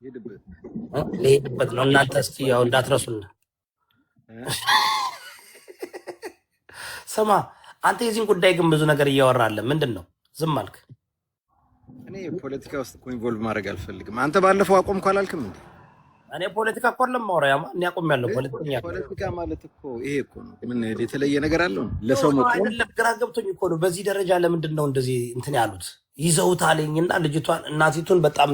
ሄድበት ለሄድበት ነው። እናንተ እስቲ ያው እንዳትረሱና ስማ፣ አንተ የዚህን ጉዳይ ግን ብዙ ነገር እያወራለ ምንድን ነው ዝም አልክ? እኔ ፖለቲካ ውስጥ ኢንቮልቭ ማድረግ አልፈልግም። አንተ ባለፈው አቆምኩ አላልክም እንዴ? እኔ ፖለቲካ እኮ ለማውራያማ እኔ አቆም ያለው ፖለቲካ ማለት እኮ ይሄ እኮ ነው። ምን የተለየ ነገር አለው? ለሰው መቆም አይደለም። ግራ ገብቶኝ እኮ ነው። በዚህ ደረጃ ለምንድን ነው እንደዚህ እንትን ያሉት? ይዘውታልኝና ልጅቷን እናቲቱን በጣም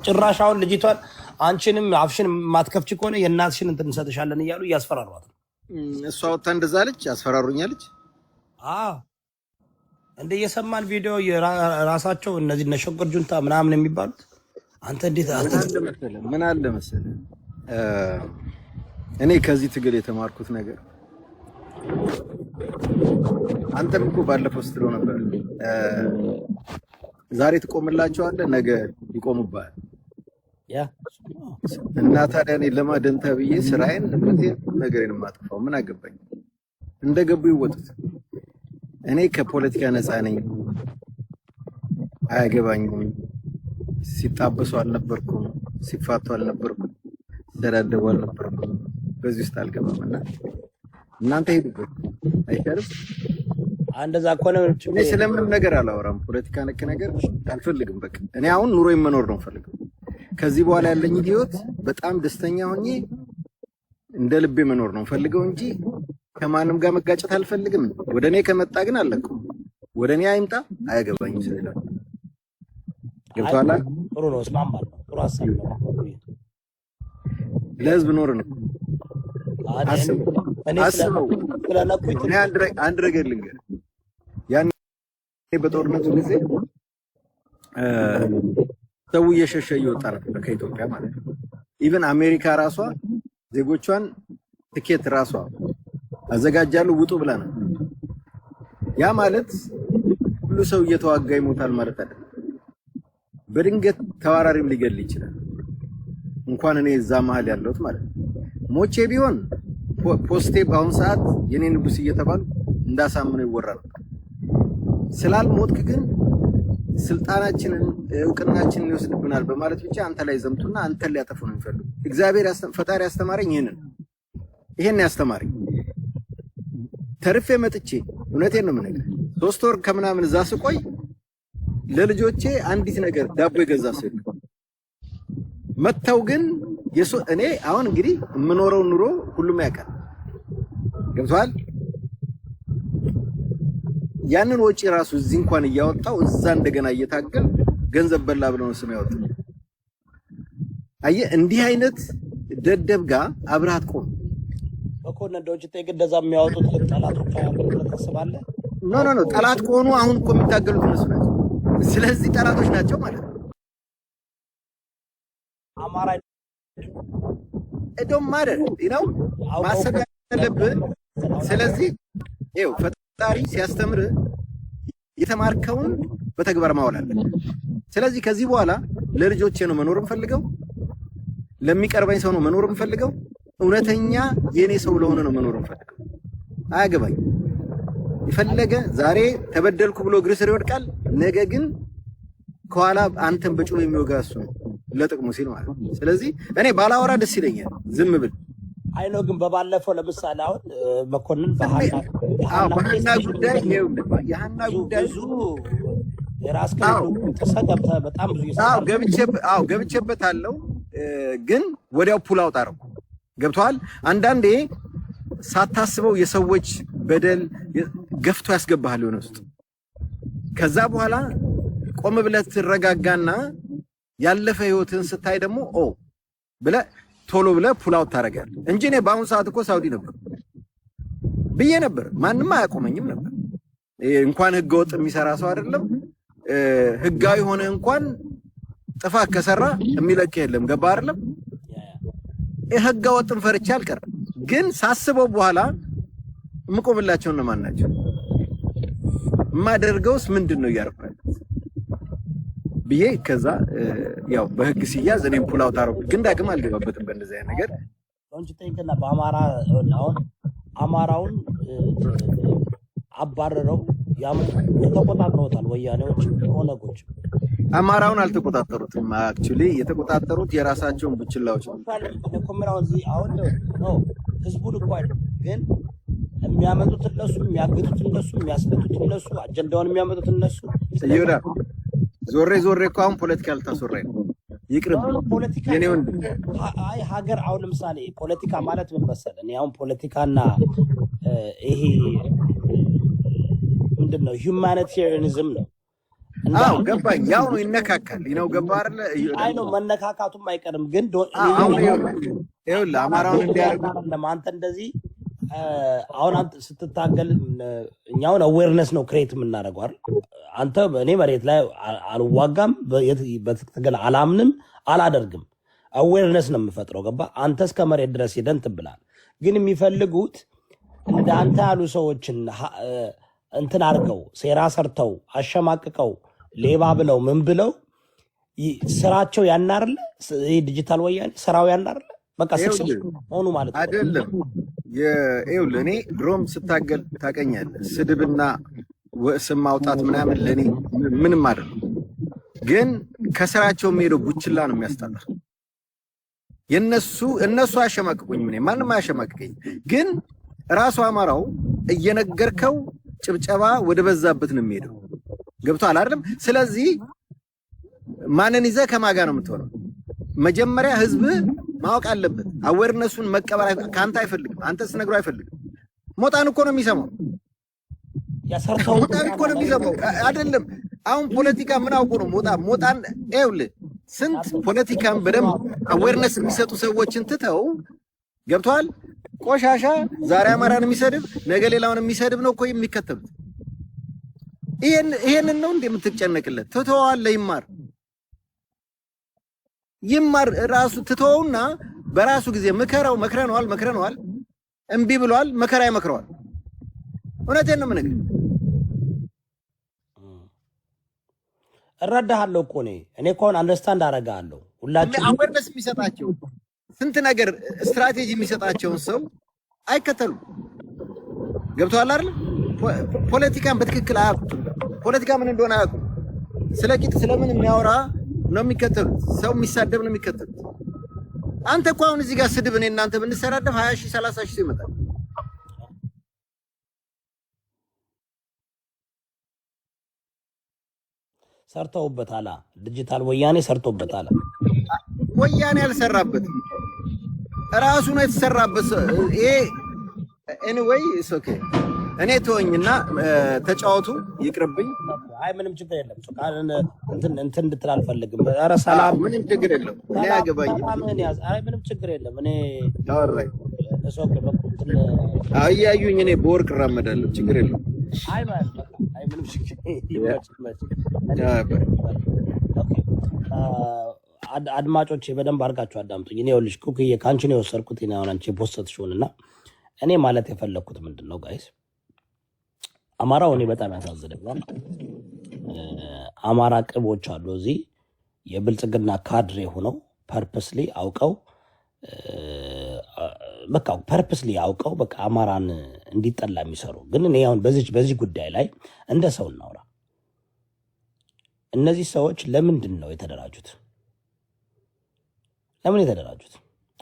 ጭራሽ አሁን ልጅቷን አንቺንም አፍሽን ማትከፍች ከሆነ የእናትሽን እንትን እንሰጥሻለን እያሉ እያስፈራሯት ነው። እሷ ወጣ እንደዛ አለች፣ አስፈራሩኛለች። እንደ የሰማን ቪዲዮ የራሳቸው እነዚህ ነሸገር ጁንታ ምናምን የሚባሉት አንተ እንዴት ምን አለ መሰለህ፣ እኔ ከዚህ ትግል የተማርኩት ነገር አንተም እኮ ባለፈው ስትለው ነበር፣ ዛሬ ትቆምላቸዋለህ፣ ነገ ይቆሙብሃል። እና ታዲያ እኔ ለማደንታ ብዬ ስራዬን ነገሬን የማጥፋው ምን አገባኝ? እንደገቡ ይወጡት። እኔ ከፖለቲካ ነፃ ነኝ፣ አያገባኝም። ሲጣበሱ አልነበርኩም፣ ሲፋቱ አልነበርኩም፣ ሲደራደቡ አልነበርኩም። በዚህ ውስጥ አልገባም። እና እናንተ ሄዱበት አይቻልም። እንደዛ ከሆነ እኔ ስለምንም ነገር አላወራም። ፖለቲካ ነክ ነገር አልፈልግም። በቃ እኔ አሁን ኑሮዬን መኖር ነው ፈልገው። ከዚህ በኋላ ያለኝ ህይወት በጣም ደስተኛ ሆኜ እንደ ልቤ መኖር ነው ፈልገው እንጂ ከማንም ጋር መጋጨት አልፈልግም። ወደ እኔ ከመጣ ግን አለቀው። ወደ እኔ አይምጣ፣ አያገባኝም። ስለዚህ ገብቶሃል? ጥሩ ነው፣ እስማማለሁ። ጥሩ ሀሳብ ነው። ለህዝብ ኖር ነው አስበው። እኔ አንድ ነገር ልንገርህ፣ ያኔ በጦርነቱ ጊዜ ሰው እየሸሸ እየወጣ ነበር ከኢትዮጵያ ማለት ነው። ኢቨን አሜሪካ ራሷ ዜጎቿን ትኬት ራሷ አዘጋጃለሁ ውጡ ብላ ነው። ያ ማለት ሁሉ ሰው እየተዋጋ ይሞታል ማለት አይደለም። በድንገት ተዋራሪም ሊገል ይችላል። እንኳን እኔ እዛ መሀል ያለሁት ማለት ነው። ሞቼ ቢሆን ፖስቴ በአሁን ሰዓት የኔ ንጉስ እየተባሉ እንዳሳምነው ይወራል። ስላልሞትክ ግን ስልጣናችንን እውቅናችንን ይወስድብናል በማለት ብቻ አንተ ላይ ዘምቱና አንተን ሊያጠፉ ነው የሚፈልጉ። እግዚአብሔር ፈጣሪ ያስተማረኝ ይሄን ያስተማረኝ ተርፌ መጥቼ እውነቴን ነው የምነግርህ። 3 ወር ከምናምን እዛ ስቆይ ለልጆቼ አንዲት ነገር ዳቦ የገዛ ሰው መተው ግን እኔ አሁን እንግዲህ የምኖረው ኑሮ ሁሉም ያውቃል። ገብቶሃል? ያንን ወጪ ራሱ እዚህ እንኳን እያወጣው እዛ እንደገና እየታገል ገንዘብ በላ ብለው ነው ስም ያወጣው። አየህ፣ እንዲህ አይነት ደደብ ጋር አብረሃት ቆም በኮነ ዶጅቴ እንደዛ የሚያወጡት ጠላቶች አያውቁም ተሰባለ። ኖ ጠላት ከሆኑ አሁን እኮ የሚታገሉት እነሱ ናቸው። ስለዚህ ጠላቶች ናቸው ማለት ነው። አማራ እዶም ማለት ነው ማሰብ ያለብህ። ስለዚህ ይኸው ፈጣሪ ሲያስተምር የተማርከውን በተግባር ማዋል አለብህ። ስለዚህ ከዚህ በኋላ ለልጆቼ ነው መኖር የምፈልገው፣ ለሚቀርበኝ ሰው ነው መኖር የምፈልገው፣ እውነተኛ የኔ ሰው ለሆነ ነው መኖር የምፈልገው። አያገባኝ የፈለገ ዛሬ ተበደልኩ ብሎ እግር ስር ይወድቃል፣ ነገ ግን ከኋላ አንተን በጭኑ የሚወጋ እሱ ነው ለጥቅሙ ሲል ማለት ነው። ስለዚህ እኔ ባላወራ ደስ ይለኛል፣ ዝም ብል አይ ነው። ግን በባለፈው ለምሳሌ አሁን መኮንን በሃና ጉዳይ የሃና ጉዳይ የራስ ከሰቀብተ በጣም ብዙ ገብቼበታለሁ። ግን ወዲያው ፑል አውጥ አደረኩ። ገብቶሃል? አንዳንዴ ሳታስበው የሰዎች በደል ገፍቶ ያስገባሃል የሆነ ውስጥ። ከዛ በኋላ ቆም ብለህ ትረጋጋና ያለፈ ህይወትን ስታይ ደግሞ ብለህ ቶሎ ብለህ ፑል አውት ታደርጋለህ እንጂ እኔ በአሁን ሰዓት እኮ ሳውዲ ነበር ብዬ ነበር፣ ማንም አያቆመኝም ነበር። እንኳን ህገወጥ የሚሰራ ሰው አይደለም ህጋዊ ሆነ እንኳን ጥፋት ከሰራ የሚለቅ የለም። ገባ አይደለም? ህገወጥን ፈርቼ አልቀርም። ግን ሳስበው በኋላ የምቆምላቸው እነማን ናቸው? የማደርገውስ ምንድን ነው እያደረኩ ብዬ ከዛ ያው በህግ ሲያዝ እኔም ፑል አውት አደረኩ። ግን ዳግም አልገባበትም በእንደዚህ አይነት ነገር። ወንጭ ጠይቅና በአማራ አሁን አማራውን አባረረው የተቆጣጠሩታል ወያኔዎች ኦነጎች። አማራውን አልተቆጣጠሩትም። አክቹሊ የተቆጣጠሩት የራሳቸውን ቡችላዎች ነው። አሁን ነው ህዝቡን እኮ አይደለም ግን የሚያመጡት እነሱ፣ የሚያግቱት እነሱ፣ የሚያስፈቱት እነሱ፣ አጀንዳውን የሚያመጡት እነሱ። ይሁዳ ዞሬ እኮ አሁን ፖለቲካ ልታስወራኝ ነው። ይቅርብ የኔ ወንድ። አይ ሀገር አሁን ለምሳሌ ፖለቲካ ማለት ምን መሰለህ? እኔ አሁን ፖለቲካና ይሄ ምንድን ነው ሁማኒቴሪያኒዝም ነው። አዎ ገባኝ። ያው ነው ይነካካል ነው ገባ አይደለ? አይ ነው መነካካቱም አይቀርም ግን ይኸውልህ አማራውን እንዲያደርጉ አንተ እንደዚህ አሁን አንተ ስትታገል እኛውን አዌርነስ ነው ክሬት የምናደርገው አይደል? አንተ እኔ መሬት ላይ አልዋጋም፣ በትክክል አላምንም፣ አላደርግም። አዌርነስ ነው የምፈጥረው ገባ? አንተ እስከ መሬት ድረስ ሄደን ትብላል። ግን የሚፈልጉት እንደ አንተ ያሉ ሰዎችን እንትን አድርገው ሴራ ሰርተው አሸማቅቀው ሌባ ብለው ምን ብለው ስራቸው ያናርለ ዲጂታል ወያኔ ስራው ያናርለ በቃ ሆኑ ማለት ነው አይደለም። ይኸውልህ እኔ ድሮም ስታገል ታውቀኛለህ። ስድብና ስም ማውጣት ምናምን ለእኔ ምንም አይደለም። ግን ከስራቸው የሚሄደው ቡችላ ነው የሚያስጠላ። እነሱ አያሸማቅቁኝ፣ ምን ማንም አያሸማቅቀኝ። ግን ራሱ አማራው እየነገርከው ጭብጨባ ወደ በዛበት ነው የሚሄደው። ገብቶሃል አይደለም? ስለዚህ ማንን ይዘህ ከማጋ ነው የምትሆነው? መጀመሪያ ህዝብ ማወቅ አለበት። አዌርነሱን መቀበል ካንተ አይፈልግም። አንተ ስነግረው አይፈልግም። ሞጣን እኮ ነው የሚሰማው። ሞጣን እኮ ነው የሚሰማው አይደለም። አሁን ፖለቲካ ምን አውቁ ነው ሞጣን ይኸውልህ፣ ስንት ፖለቲካን በደንብ አዌርነስ የሚሰጡ ሰዎችን ትተው ገብቶሃል። ቆሻሻ ዛሬ አማራን የሚሰድብ ነገ ሌላውን የሚሰድብ ነው እኮ የሚከተሉት። ይሄንን ነው እንደምትጨነቅለት። ትተዋለህ ይማር ራሱ ትተውና በራሱ ጊዜ መክረነዋል እምቢ ብሏል። መከራ ይመክረዋል። እውነቴን ነው የምነግርህ። እረዳሃለሁ እኮ እኔ እኮ አንደርስታንድ አደርጋለሁ። ሁላችንም አዌርነስ የሚሰጣቸው ስንት ነገር ስትራቴጂ የሚሰጣቸውን ሰው አይከተሉም። ገብቶሃል አይደል? ፖለቲካን በትክክል አያውቁም። ፖለቲካ ምን እንደሆነ አያውቁም። ስለ ቂጥ ስለምን የሚያወራ ነው የሚከተሉት። ሰው የሚሳደብ ነው የሚከተሉት። አንተ እኮ አሁን እዚህ ጋር ስድብ እኔ እናንተ ብንሰራደብ 20 ሺህ 30 ሺህ ይመጣል። ሰርተውበታል። ዲጂታል ወያኔ ሰርቶበታል። ወያኔ አልሰራበትም፣ ራሱ ነው የተሰራበት። ይሄ ኤኒዌይ ኢትስ ኦኬ። እኔ ተወኝና ተጫወቱ፣ ይቅርብኝ። አይ ምንም ችግር የለም። እንትን እንድትል አልፈልግም። ኧረ ሰላም፣ ምንም ችግር የለም። እኔ አገባኝ። አይ ምንም ችግር የለም። እኔ ታወራኝ እሶክ በኩል አያዩኝ። እኔ በወርቅ እራመዳለሁ፣ ችግር የለም። አይ ማለት አይ ምንም ችግር አድማጮቼ በደንብ አድርጋችሁ አዳምጡኝ። እኔ ይኸውልሽ ኩክዬ ከአንቺ ነው የወሰድኩት። እኔ አሁን አንቺ ፖስትሽውንና እኔ ማለት የፈለግኩት ምንድን ነው ጋይስ፣ አማራው እኔ በጣም ያሳዝነኛል። አማራ ቅቦች አሉ እዚህ የብልጽግና ካድሬ ሆነው ፐርፐስሊ አውቀው በቃ ፐርፐስሊ አውቀው በቃ አማራን እንዲጠላ የሚሰሩ ግን እኔ አሁን በዚህ ጉዳይ ላይ እንደ ሰው እናውራ። እነዚህ ሰዎች ለምንድን ነው የተደራጁት?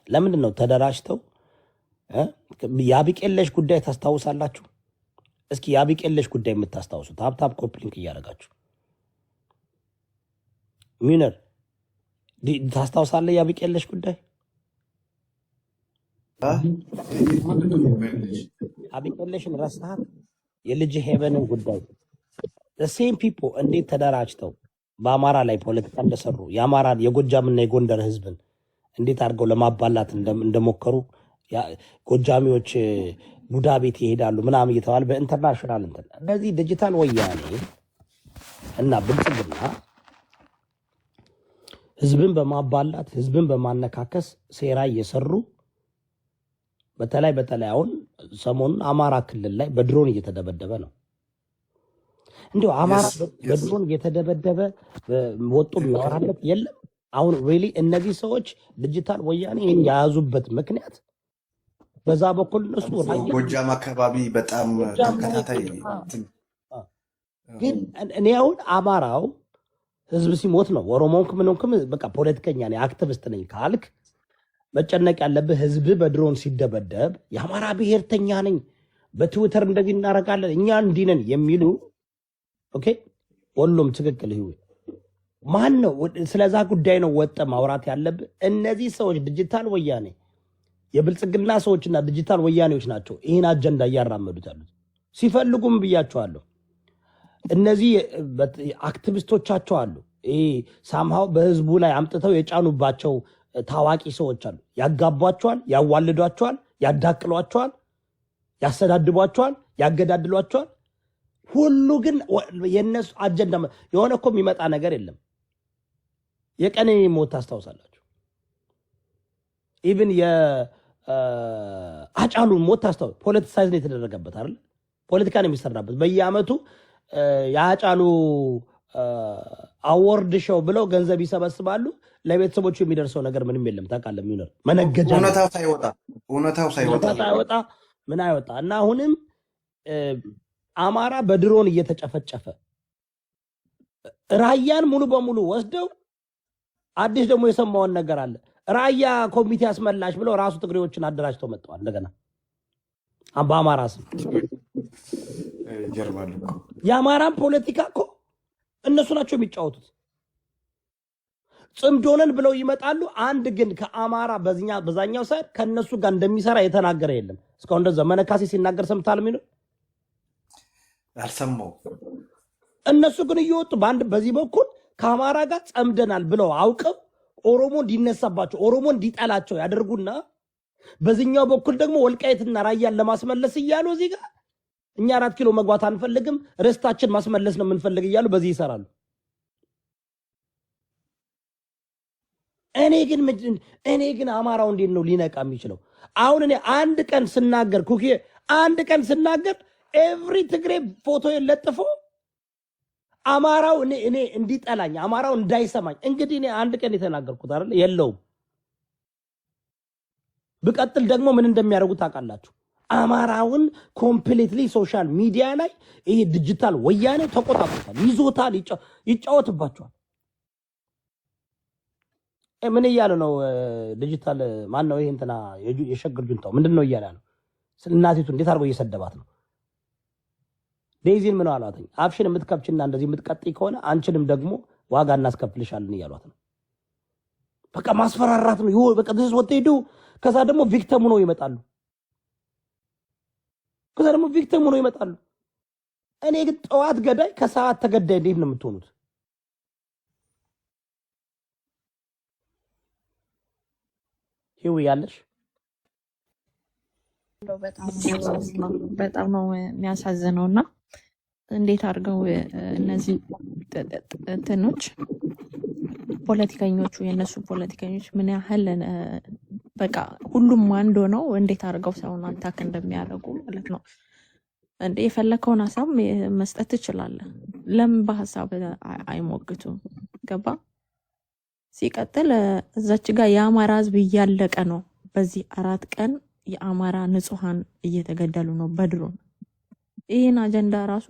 ለምንድን ነው ተደራጅተው? የአቢቄለሽ ጉዳይ ታስታውሳላችሁ? እስኪ የአቢቄለሽ ጉዳይ የምታስታውሱት ታፕታፕ ኮፕሊንክ እያደረጋችሁ ሚነር ታስታውሳለህ? የአቢቄለሽ ጉዳይ አቢቄለሽን ረሳሃት? የልጅ ሄቨንን ጉዳይ ሴም ፒፖ እንዴት ተደራጅተው በአማራ ላይ ፖለቲካ እንደሰሩ የአማራ የጎጃምና የጎንደር ህዝብን እንዴት አድርገው ለማባላት እንደሞከሩ ጎጃሚዎች ቡዳ ቤት ይሄዳሉ ምናምን እየተባለ በኢንተርናሽናል እንትን እነዚህ ዲጂታል ወያኔ እና ብልጽግና ህዝብን በማባላት ህዝብን በማነካከስ ሴራ እየሰሩ በተለይ አሁን ሰሞኑን አማራ ክልል ላይ በድሮን እየተደበደበ ነው። እንዲሁ አማራ በድሮን እየተደበደበ ወጡ የሚያወራለት የለም። አሁን ሪሊ እነዚህ ሰዎች ዲጂታል ወያኔ የያዙበት ምክንያት በዛ በኩል እነሱ ጎጃም አካባቢ በጣም ተከታታይ ግን እኔ አሁን አማራው ህዝብ ሲሞት ነው ኦሮሞንክ ምንንክም በቃ ፖለቲከኛ ነኝ አክቲቪስት ነኝ ካልክ መጨነቅ ያለብህ ህዝብ በድሮን ሲደበደብ የአማራ ብሔርተኛ ነኝ በትዊተር እንደዚህ እናረጋለን እኛ እንዲህ ነን የሚሉ ኦኬ ሁሉም ትክክል ይሁን ማን ነው ስለዛ ጉዳይ ነው ወጣ ማውራት ያለብህ እነዚህ ሰዎች ዲጂታል ወያኔ የብልጽግና ሰዎችና ዲጂታል ወያኔዎች ናቸው ይሄን አጀንዳ ያራመዱት ያሉት ሲፈልጉም ብያቸዋለሁ እነዚህ አክቲቪስቶቻቸው አሉ ይሄ ሳምሃው በህዝቡ ላይ አምጥተው የጫኑባቸው ታዋቂ ሰዎች አሉ ያጋቧቸዋል ያዋልዷቸዋል ያዳቅሏቸዋል ያሰዳድቧቸዋል ያገዳድሏቸዋል ሁሉ ግን የነሱ አጀንዳ የሆነ እኮ የሚመጣ ነገር የለም የቀነኒ ሞት ታስታውሳላችሁ ኢቭን የአጫሉ ሞት ታስታውስ ፖለቲሳይዝ ነው የተደረገበት አይደል ፖለቲካ ነው የሚሰራበት በየአመቱ ያጫሉ አዋርድ ሾው ብለው ገንዘብ ይሰበስባሉ ለቤተሰቦቹ የሚደርሰው ነገር ምንም የለም ታውቃለህ ሚኖር መነገጃ እውነታው ሳይወጣ ምን አይወጣ እና አሁንም አማራ በድሮን እየተጨፈጨፈ ራያን ሙሉ በሙሉ ወስደው አዲስ ደግሞ የሰማውን ነገር አለ ራያ ኮሚቴ አስመላሽ ብለው ራሱ ትግሬዎችን አደራጅተው መጥተዋል እንደገና በአማራ ስም የአማራን ፖለቲካ እኮ እነሱ ናቸው የሚጫወቱት ጽምዶነን ብለው ይመጣሉ አንድ ግን ከአማራ በዛኛው ሳይድ ከነሱ ጋር እንደሚሰራ የተናገረ የለም እስካሁን እንደዛ መነካሴ ሲናገር ሰምታል ምን አልሰማው እነሱ ግን እየወጡ በዚህ በኩል ከአማራ ጋር ጸምደናል ብለው አውቀው ኦሮሞ እንዲነሳባቸው ኦሮሞ እንዲጠላቸው ያደርጉና በዚህኛው በኩል ደግሞ ወልቃይትና ራያን ለማስመለስ ይያሉ እዚህ ጋር እኛ 4 ኪሎ መግባት አንፈልግም ርስታችን ማስመለስ ነው የምንፈልግ ይያሉ በዚህ ይሰራሉ እኔ ግን አማራው እንዴት ነው ሊነቃ የሚችለው አሁን እኔ አንድ ቀን ስናገር ኤቭሪ ትግሬ ፎቶ የለጥፎ አማራው እኔ እንዲጠላኝ አማራው እንዳይሰማኝ እንግዲህ እኔ አንድ ቀን የተናገርኩት አይደል የለውም በቀጥል ደግሞ ምን እንደሚያደርጉት ታውቃላችሁ አማራውን ኮምፕሊትሊ ሶሻል ሚዲያ ላይ ይሄ ዲጂታል ወያኔ ተቆጣጣጣል ይዞታል ይጫወትባቸዋል ምን ይያለ ነው ዲጂታል ማን ነው ይሄ እንትና የሸግር ጁንታው ምንድነው ይያለ ነው እናቲቱ እንዴት አድርጎ እየሰደባት ነው ዴዚን ምን አላተኝ አፍሽን የምትከብችና እንደዚህ የምትቀጥይ ከሆነ አንቺንም ደግሞ ዋጋ እናስከፍልሻለን ይያሏት ነው በቃ ማስፈራራት ነው ይወ በቃ this is what they do ከዛ ደግሞ ቪክቲም ነው ይመጣሉ እኔ ግን ጠዋት ገዳይ ከሰዓት ተገዳይ እንዴት ነው የምትሆኑት ይው ያለሽ በጣም ነው የሚያሳዝነውና እንዴት አድርገው እነዚህ እንትኖች ፖለቲከኞቹ የነሱ ፖለቲከኞች ምን ያህል በቃ ሁሉም አንድ ነው እንዴት አድርገው ሰውን አታክ እንደሚያደርጉ ማለት ነው እንዴ የፈለከውን ሐሳብ መስጠት ትችላለህ ለምን በሐሳብ አይሞግቱም ገባ ሲቀጥል እዛች ጋር የአማራ ህዝብ እያለቀ ነው በዚህ 4 ቀን የአማራ ንጹሃን እየተገደሉ ነው በድሮን ይሄን አጀንዳ ራሱ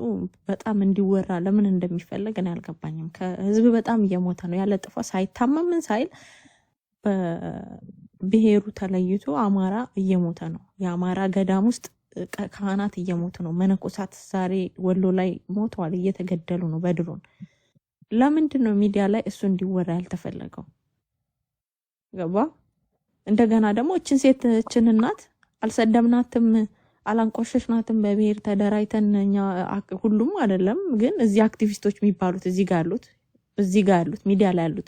በጣም እንዲወራ ለምን እንደሚፈልግ እኔ አልገባኝም ከህዝብ በጣም እየሞተ ነው ያለ ጥፋ ሳይታመምን ሳይል በብሔሩ ተለይቶ አማራ እየሞተ ነው የአማራ ገዳም ውስጥ ካህናት እየሞቱ ነው መነኮሳት ዛሬ ወሎ ላይ ሞተዋል እየተገደሉ ነው በድሮን ለምንድን ነው ሚዲያ ላይ እሱ እንዲወራ ያልተፈለገው ገባ እንደገና ደግሞ እችን ሴትችን እናት አልሰደብናትም አላንቆሸሽናትም በብሔር ተደራይተንኛ ሁሉም አይደለም ግን እዚህ አክቲቪስቶች የሚባሉት እዚህ ጋር ያሉት ሚዲያ ላይ ያሉት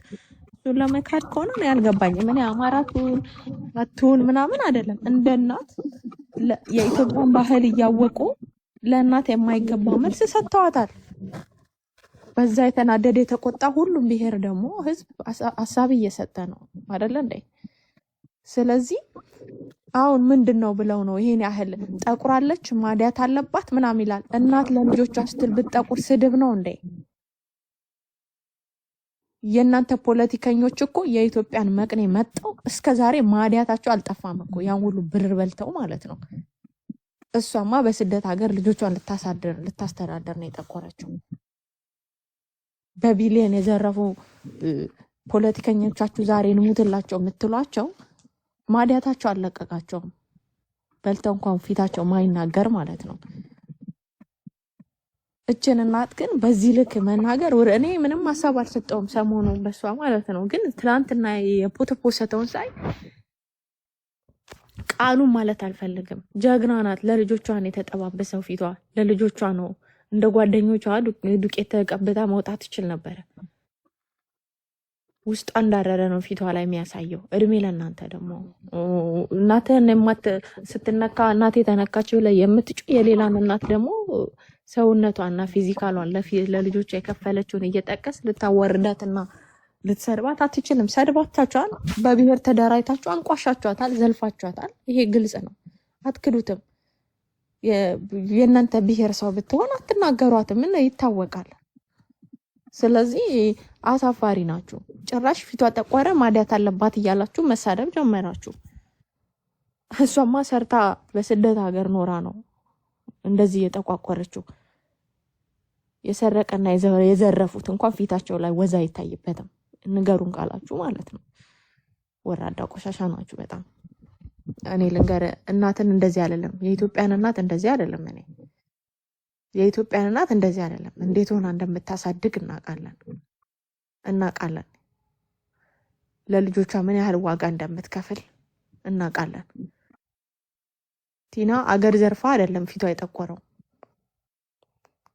ለመካድ ከሆነ ነው ያልገባኝ ምን አማራቱን ምናምን አይደለም እንደናት የኢትዮጵያን ባህል እያወቁ ለእናት የማይገባው መልስ ሰጥተዋታል በዛ የተናደደ የተቆጣ ሁሉም ብሔር ደግሞ ህዝብ ሐሳብ እየሰጠ ነው አይደል እንዴ ስለዚህ አሁን ምንድነው ብለው ነው ይሄን ያህል ጠቁራለች ማዲያት አለባት ምናምን ይላል እናት ለልጆቿ ስትል ብትጠቁር ስድብ ነው እንዴ የእናንተ ፖለቲከኞች እኮ የኢትዮጵያን መቅኔ መጣው እስከዛሬ ማዲያታቸው አልጠፋም እኮ ያን ሁሉ ብር በልተው ማለት ነው እሷማ በስደት ሀገር ልጆቿን ልታስተዳደር ነው የጠቆረችው በቢሊየን የዘረፉ ፖለቲከኞቻችሁ ዛሬ እንሙትላቸው የምትሏቸው ማዲያታቸው አልለቀቃቸውም። በልተው እንኳን ፊታቸው ማይናገር ማለት ነው። እችን እናት ግን በዚህ ልክ መናገር እኔ ምንም ሀሳብ አልሰጠውም ሰሞኑን በሷ ማለት ነው። ግን ትናንትና የፖተፖሰተውን ሳይ ቃሉን ማለት አልፈልግም። ጀግና ናት። ለልጆቿ ነው የተጠባበሰው ፊቷ ለልጆቿ ነው። እንደ ጓደኞቿ ዱቄት ተቀብታ መውጣት ትችል ነበረ። ውስጥ እንዳረረ ነው ፊቷ ላይ የሚያሳየው። እድሜ ለእናንተ ደግሞ እናትህን ስትነካ እናቴ ተነካችው ላይ የምትጩ የሌላን እናት ደግሞ ሰውነቷና ፊዚካሏን ለልጆቿ የከፈለችውን እየጠቀስ ልታወርዳትና ልትሰድባት አትችልም። ሰድባታችኋል። በብሔር ተደራጅታችሁ አንቋሻችኋታል፣ ዘልፋችኋታል። ይሄ ግልጽ ነው፣ አትክዱትም። የእናንተ ብሔር ሰው ብትሆን አትናገሯትም፣ ይታወቃል። ስለዚህ አሳፋሪ ናችሁ። ጭራሽ ፊቷ ጠቆረ ማዲያት አለባት እያላችሁ መሳደብ ጀመራችሁ። እሷማ ሰርታ በስደት ሀገር ኖራ ነው እንደዚህ የጠቋቆረችው። የሰረቀና የዘረፉት እንኳን ፊታቸው ላይ ወዛ አይታይበትም። ንገሩን ቃላችሁ ማለት ነው። ወራዳ ቆሻሻ ናችሁ በጣም። እኔ ልንገር እናትን እንደዚህ አይደለም። የኢትዮጵያን እናት እንደዚህ አይደለም። እኔ የኢትዮጵያን እናት እንደዚህ አይደለም። እንዴት ሆና እንደምታሳድግ እናቃለን። ለልጆቿ ምን ያህል ዋጋ እንደምትከፍል እናቃለን። ቲና አገር ዘርፋ አይደለም ፊቷ የጠቆረው።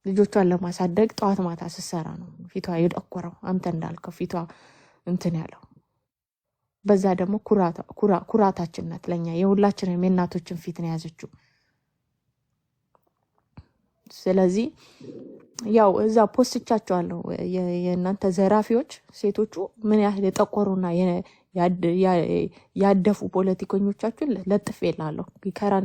ልጆቿን ለማሳደግ ጠዋት ማታ ስትሰራ ነው ፊቷ የጠቆረው። አንተ እንዳልከው ፊቷ እንትን ያለው በዛ ደግሞ ኩራታችን ናት ለኛ። የሁላችንም የእናቶችን ፊት ነው ያዘችው። ስለዚህ ያው እዛ ፖስትቻቸዋለሁ የእናንተ ዘራፊዎች ሴቶቹ ምን ያህል የጠቆሩና ያደፉ ፖለቲከኞቻችሁን ለጥፌላለሁ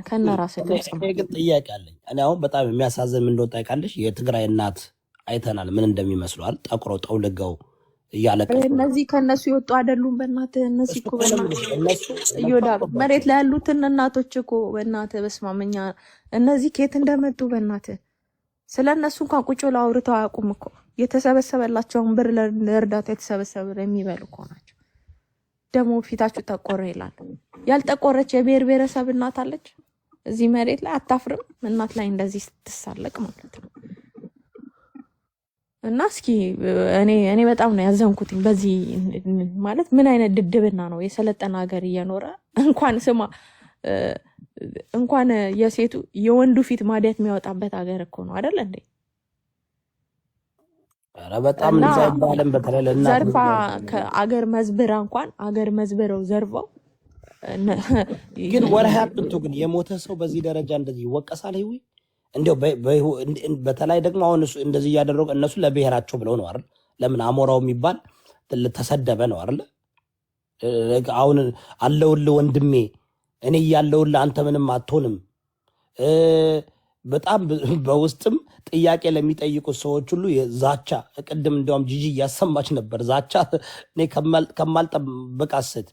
ከነራስ ድምጽ ነው። ግን ጥያቄ አለኝ እኔ አሁን በጣም የሚያሳዝን ምን እንደሆነ ታውቃለሽ? የትግራይ እናት አይተናል ምን እንደሚመስሏል። ጠቁረው ጠውልገው እያለቀሱ እነዚህ ከነሱ የወጡ አይደሉም። በእናትህ እነዚህ እኮ እዮዳብ መሬት ላይ ያሉትን እናቶች እኮ በእናትህ በስማመኛ እነዚህ ከየት እንደመጡ በእናትህ ስለነሱ እንኳን ቁጭ ብለው አውርተው አያውቁም እኮ። የተሰበሰበላቸውን ብር ለእርዳታ የተሰበሰበ የሚበሉ እኮ ናቸው። ደግሞ ፊታችሁ ጠቆረ ይላል። ያልጠቆረች የብሔር ብሔረሰብ እናት አለች እዚህ መሬት ላይ። አታፍርም? እናት ላይ እንደዚህ ስትሳለቅ ማለት ነው። እና እስኪ እኔ በጣም ነው ያዘንኩትኝ በዚህ ማለት ምን አይነት ድድብና ነው? የሰለጠነ ሀገር እየኖረ እንኳን የሴቱ የወንዱ ፊት ማዲያት የሚያወጣበት ሀገር እኮ ነው አይደል እንዴ? ኧረ በጣም እንዛባለን። በተለለ እና ዘርፋ ከአገር መዝብራ እንኳን አገር መዝብረው ዘርፈው ግን ወርሃብንቱ ግን የሞተ ሰው በዚህ ደረጃ እንደዚህ ይወቀሳል? ይሁን እንደው በተለይ ደግሞ አሁን እንደዚህ ያደረጉ እነሱ ለብሔራቸው ብለው ነው አይደል? ለምን አሞራው የሚባል ተሰደበ ነው አይደል? አሁን አለውል ወንድሜ እኔ ያለውል አንተ ምንም አትሆንም። በጣም በውስጥም ጥያቄ ለሚጠይቁ ሰዎች ሁሉ ዛቻ ቅድም እንደውም ጂጂ እያሰማች ነበር። ዛቻ እኔ ከማልጠብቃት